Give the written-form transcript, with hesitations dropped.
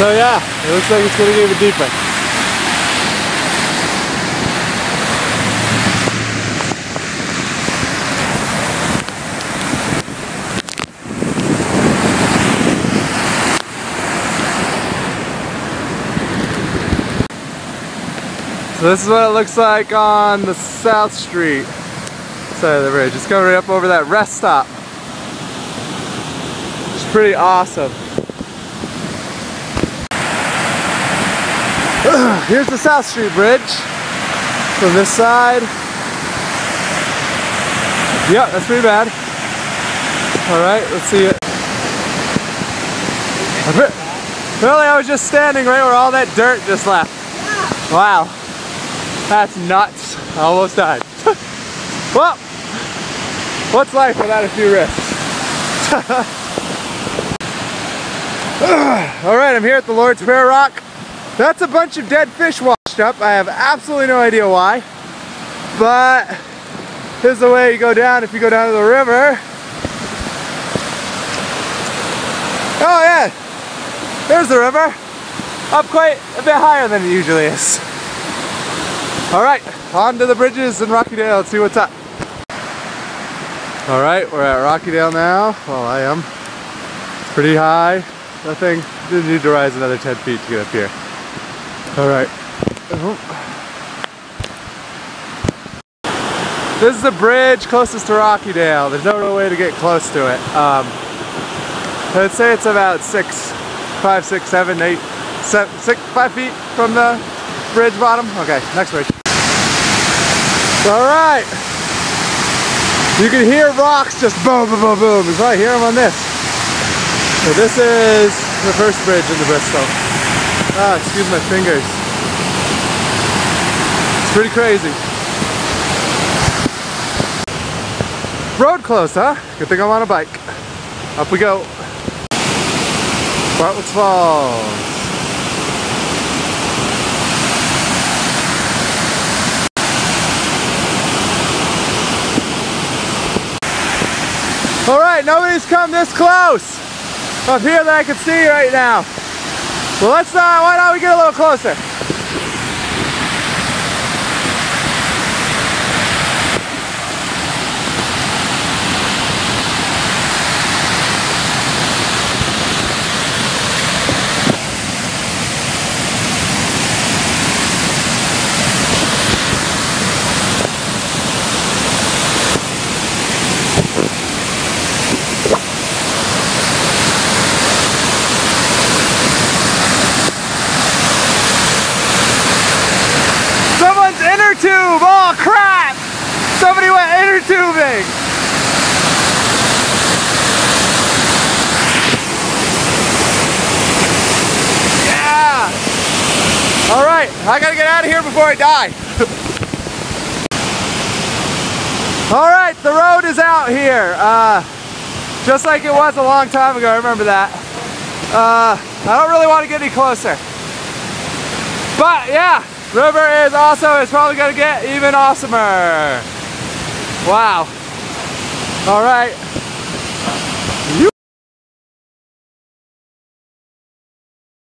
So yeah, it looks like it's gonna get even deeper. So this is what it looks like on the South Street side of the bridge. It's coming right up over that rest stop. It's pretty awesome. Here's the South Street Bridge from this side. Yeah, that's pretty bad. Alright, let's see it. Apparently I was just standing right where all that dirt just left. Wow. That's nuts. I almost died. Well, what's life without a few risks? Alright, I'm here at the Lord's Prayer Rock. That's a bunch of dead fish washed up. I have absolutely no idea why. But here's the way you go down if you go down to the river. Oh yeah, there's the river. Up quite a bit higher than it usually is. Alright, on to the bridges in Rockydale. Let's see what's up. Alright, we're at Rockydale now. Well, I am. It's pretty high. Nothing. Didn't need to rise another 10 feet to get up here. Alright. This is the bridge closest to Rockydale. There's no real way to get close to it. I'd say it's about 5, 6, 7, 8, 5 feet from the bridge bottom. Okay, next bridge. Alright. You can hear rocks just boom, boom, boom, boom. You can probably hear them on this. So this is the first bridge in the Bristol. Ah, excuse my fingers. It's pretty crazy. Road closed, huh? Good thing I'm on a bike. Up we go. Bartlett's Falls. Alright, nobody's come this close up here that I can see right now. Well, why don't we get a little closer? Tube! Oh crap! Somebody went inner tubing! Yeah! Alright, I gotta get out of here before I die. Alright, the road is out here. Just like it was a long time ago, I remember that. I don't really want to get any closer. But yeah! River is awesome. It's probably going to get even awesomer. Wow. All right.